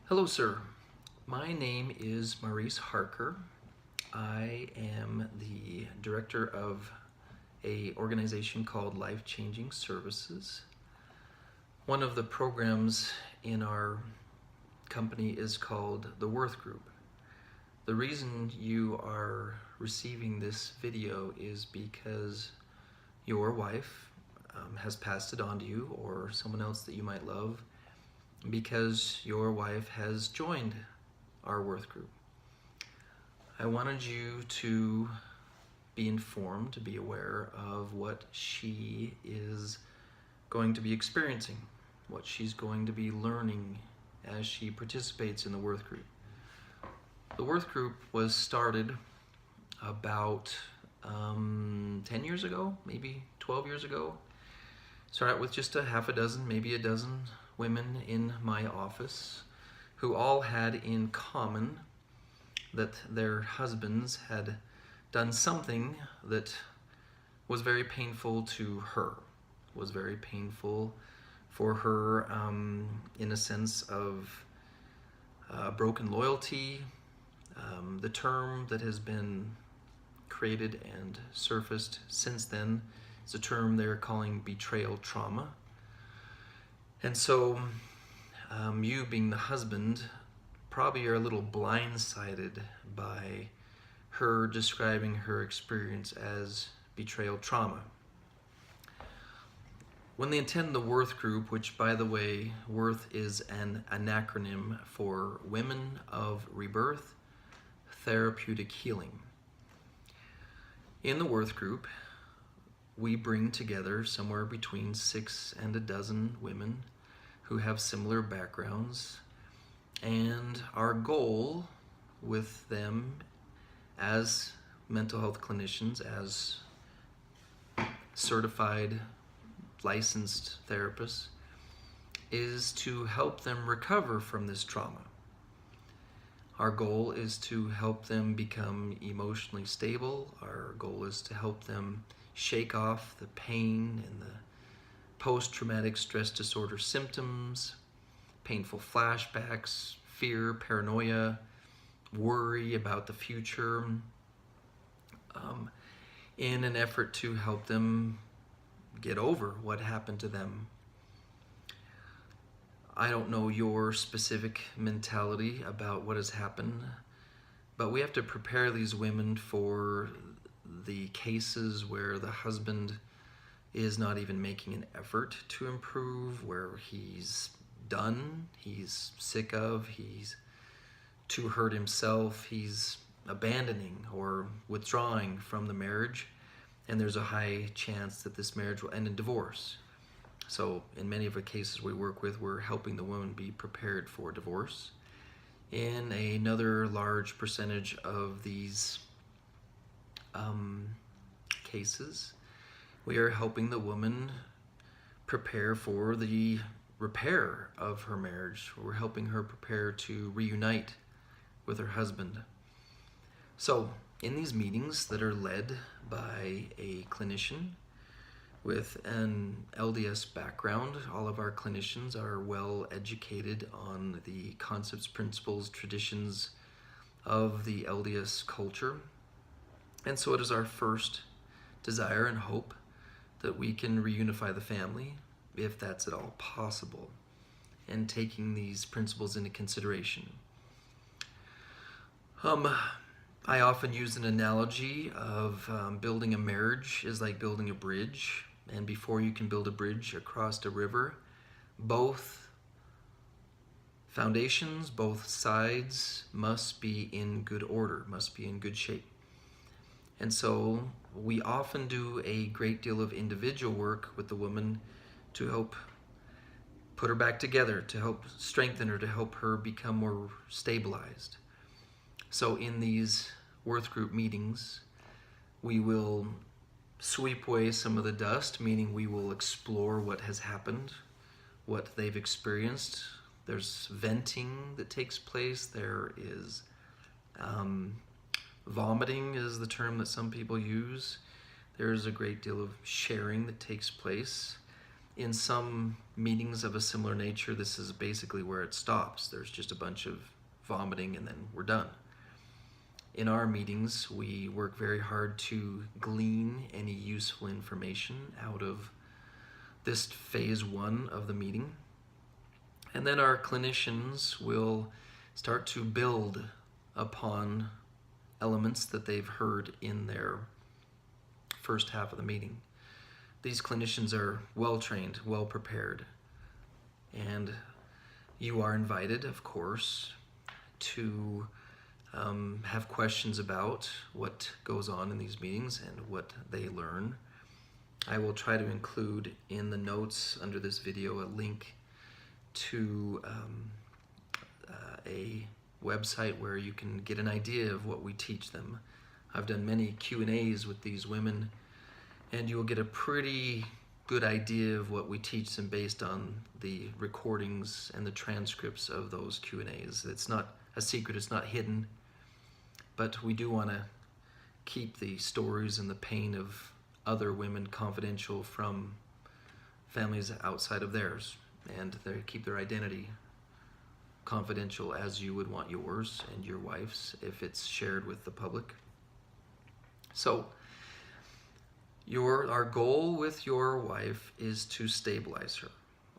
Hello, sir. My name is Maurice Harker. I am the director of an organization called Life Changing Services. One of the programs in our company is called the Worth Group. The reason you are receiving this video is because your wife has passed it on to you, or someone else that you might love, because your wife has joined our Worth Group. I wanted you to be informed, to be aware of what she is going to be experiencing, what she's going to be learning as she participates in the Worth Group. The Worth Group was started about 10 years ago, maybe 12 years ago. Started out with just a half a dozen, maybe a dozen women in my office who all had in common that their husbands had done something that was very painful to her, was very painful for her in a sense of broken loyalty. The term that has been created and surfaced since then is a term they're calling betrayal trauma. And so you being the husband probably are a little blindsided by her describing her experience as betrayal trauma. When they attend the Worth Group, which by the way, Worth is an acronym for Women of Rebirth Therapeutic Healing. In the Worth Group, we bring together somewhere between 6 and a dozen women who have similar backgrounds, and our goal with them as mental health clinicians, as certified licensed therapists, is to help them recover from this trauma. Our goal is to help them become emotionally stable. Our goal is to help them shake off the pain and the post-traumatic stress disorder symptoms, painful flashbacks, fear, paranoia, worry about the future, in an effort to help them get over what happened to them. I don't know your specific mentality about what has happened, but we have to prepare these women for the cases where the husband is not even making an effort to improve, where he's done, he's sick of, he's too hurt himself, he's abandoning or withdrawing from the marriage, and there's a high chance that this marriage will end in divorce. So in many of the cases we work with, we're helping the woman be prepared for divorce. In another large percentage of these cases, we are helping the woman prepare for the repair of her marriage. We're helping her prepare to reunite with her husband. So in these meetings that are led by a clinician with an LDS background, all of our clinicians are well educated on the concepts, principles, traditions of the LDS culture. And so it is our first desire and hope that we can reunify the family, if that's at all possible, and taking these principles into consideration. I often use an analogy of building a marriage is like building a bridge, and before you can build a bridge across a river, both foundations, both sides must be in good order, must be in good shape. And so we often do a great deal of individual work with the woman to help put her back together, to help strengthen her, to help her become more stabilized. So in these Worth Group meetings, we will sweep away some of the dust, meaning we will explore what has happened, what they've experienced. There's venting that takes place. There is vomiting is the term that some people use. There's a great deal of sharing that takes place. In some meetings of a similar nature, this is basically where it stops. There's just a bunch of vomiting and then we're done. In our meetings, we work very hard to glean any useful information out of this phase 1 of the meeting. And then our clinicians will start to build upon elements that they've heard in their first half of the meeting. These clinicians are well trained, well prepared, and you are invited, of course, to have questions about what goes on in these meetings and what they learn. I will try to include in the notes under this video a link to a website where you can get an idea of what we teach them. I've done many Q&As with these women, and you'll get a pretty good idea of what we teach them based on the recordings and the transcripts of those Q&As. It's not a secret, it's not hidden, but we do want to keep the stories and the pain of other women confidential from families outside of theirs, and they keep their identity confidential as you would want yours and your wife's if it's shared with the public. So our goal with your wife is to stabilize her.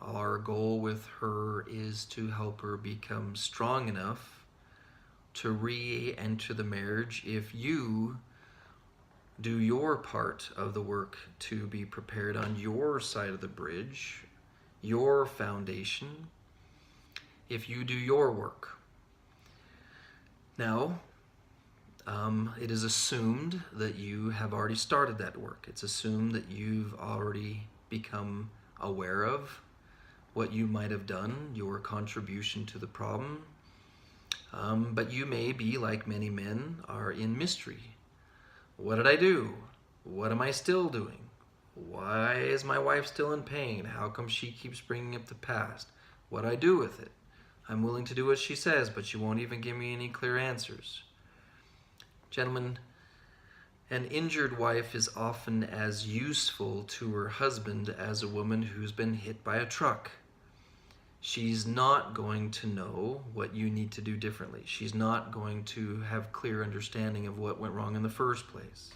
Our goal with her is to help her become strong enough to re-enter the marriage if you do your part of the work to be prepared on your side of the bridge, your foundation, if you do your work. Now, it is assumed that you have already started that work. It's assumed that you've already become aware of what you might have done, your contribution to the problem. But you may be, like many men, are in mystery. What did I do? What am I still doing? Why is my wife still in pain? How come she keeps bringing up the past? What do I do with it? I'm willing to do what she says, but she won't even give me any clear answers. Gentlemen, an injured wife is often as useful to her husband as a woman who's been hit by a truck. She's not going to know what you need to do differently. She's not going to have clear understanding of what went wrong in the first place.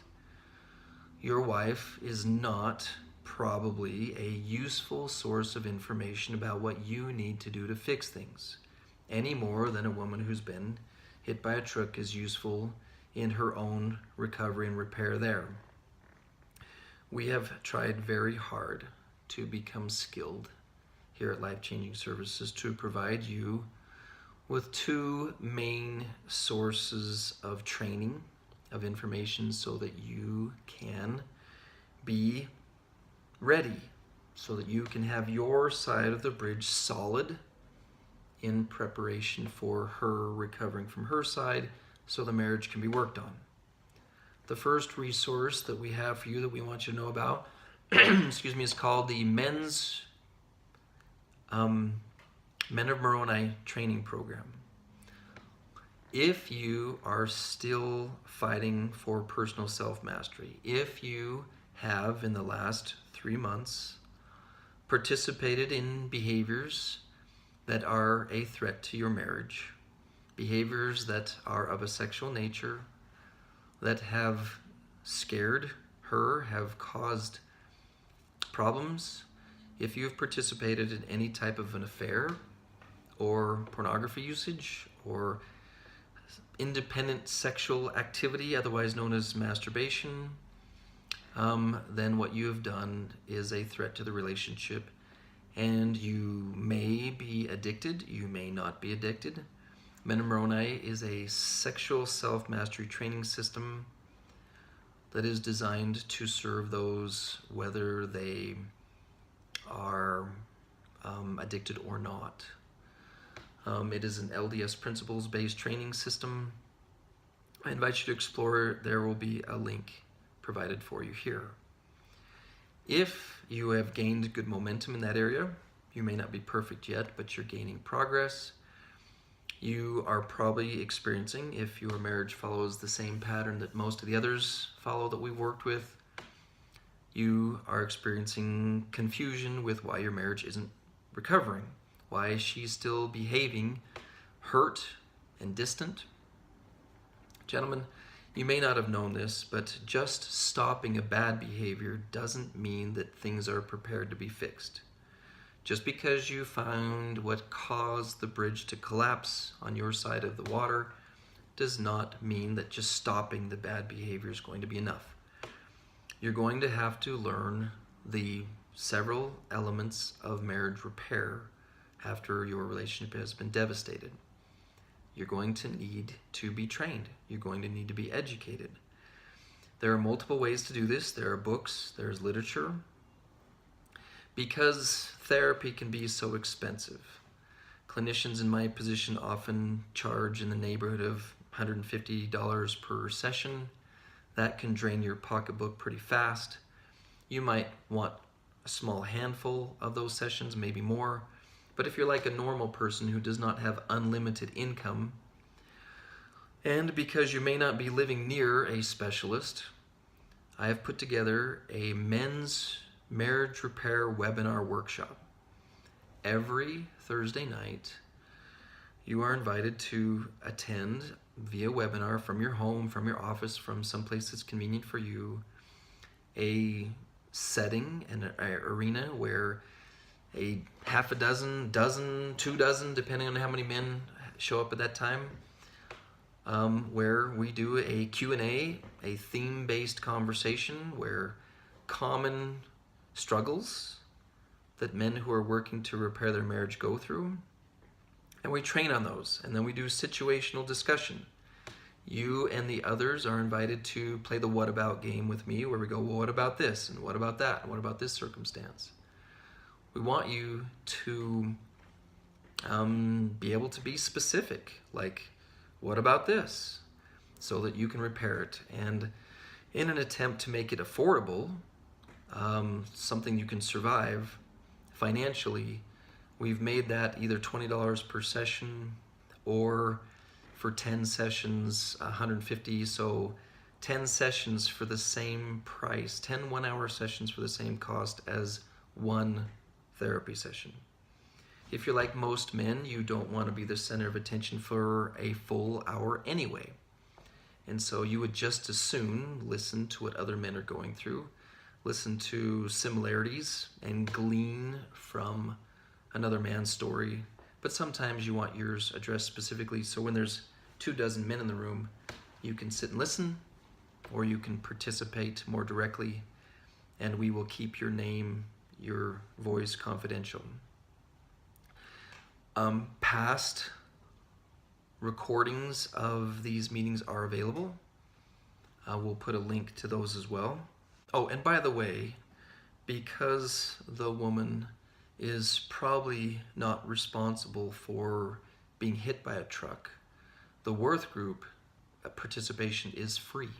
Your wife is not probably a useful source of information about what you need to do to fix things, any more than a woman who's been hit by a truck is useful in her own recovery and repair there. We have tried very hard to become skilled here at Life Changing Services to provide you with 2 main sources of training, of information, so that you can be ready, so that you can have your side of the bridge solid in preparation for her recovering from her side, so the marriage can be worked on. The first resource that we have for you that we want you to know about excuse me, is called the Men's Men of Moroni Training Program. If you are still fighting for personal self-mastery, if you have in the last 3 months participated in behaviors that are a threat to your marriage, behaviors that are of a sexual nature, that have scared her, have caused problems, if you've participated in any type of an affair or pornography usage or independent sexual activity, otherwise known as masturbation, then what you have done is a threat to the relationship, and you may be addicted, you may not be addicted. Men of Moroni is a sexual self-mastery training system that is designed to serve those whether they are addicted or not. It is an LDS principles-based training system. I invite you to explore it. There will be a link provided for you here. If you have gained good momentum in that area, you may not be perfect yet, but you're gaining progress. You are probably experiencing, if your marriage follows the same pattern that most of the others follow that we've worked with, You are experiencing confusion with why your marriage isn't recovering, why she's still behaving hurt and distant. Gentlemen, you may not have known this, but just stopping a bad behavior doesn't mean that things are prepared to be fixed. Just because you found what caused the bridge to collapse on your side of the water does not mean that just stopping the bad behavior is going to be enough. You're going to have to learn the several elements of marriage repair after your relationship has been devastated. You're going to need to be trained. You're going to need to be educated. There are multiple ways to do this. There are books, there's literature. Because therapy can be so expensive, clinicians in my position often charge in the neighborhood of $150 per session. That can drain your pocketbook pretty fast. You might want a small handful of those sessions, maybe more. But if you're like a normal person who does not have unlimited income, and because you may not be living near a specialist, I have put together a men's marriage repair webinar workshop. Every Thursday night, you are invited to attend via webinar from your home, from your office, from someplace that's convenient for you, a setting, an arena where a half a dozen, 2 dozen, depending on how many men show up at that time, where we do a Q&A, a theme-based conversation where common struggles that men who are working to repair their marriage go through, and we train on those, and then we do situational discussion. You and the others are invited to play the what about game with me, where we go, well, what about this, and what about that, and what about this circumstance? We want you to be able to be specific, like, what about this, so that you can repair it. And in an attempt to make it affordable, something you can survive financially, we've made that either $20 per session, or for 10 sessions, $150. So 10 sessions for the same price, 10 one-hour sessions for the same cost as one therapy session. If you're like most men, you don't want to be the center of attention for a full hour anyway. And so you would just as soon listen to what other men are going through, listen to similarities, and glean from another man's story. But sometimes you want yours addressed specifically, so when there's 2 dozen men in the room, you can sit and listen, or you can participate more directly, and we will keep your name, your voice confidential. Past recordings of these meetings are available. We'll put a link to those as well. Oh, and by the way, because the woman is probably not responsible for being hit by a truck, the Worth Group participation is free.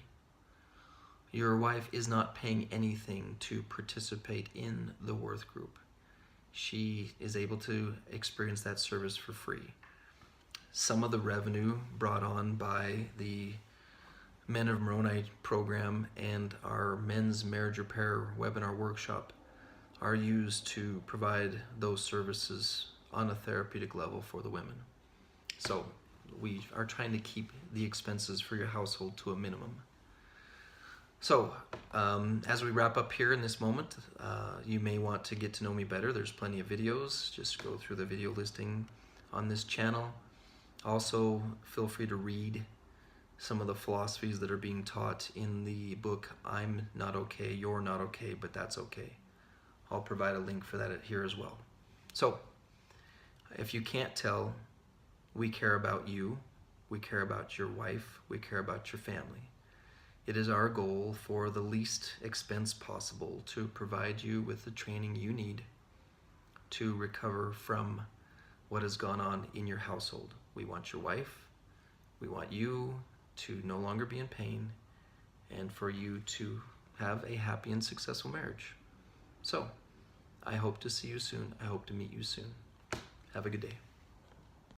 Your wife is not paying anything to participate in the Worth Group. She is able to experience that service for free. Some of the revenue brought on by the Men of Moroni program and our men's marriage repair webinar workshop are used to provide those services on a therapeutic level for the women. So we are trying to keep the expenses for your household to a minimum. So as we wrap up here in this moment, you may want to get to know me better. There's plenty of videos. Just go through the video listing on this channel. Also, feel free to read some of the philosophies that are being taught in the book, I'm Not Okay, You're Not Okay, But That's Okay. I'll provide a link for that here as well. So, if you can't tell, we care about you, we care about your wife, we care about your family. It is our goal for the least expense possible to provide you with the training you need to recover from what has gone on in your household. We want your wife, we want you to no longer be in pain, and for you to have a happy and successful marriage. So, I hope to see you soon. I hope to meet you soon. Have a good day.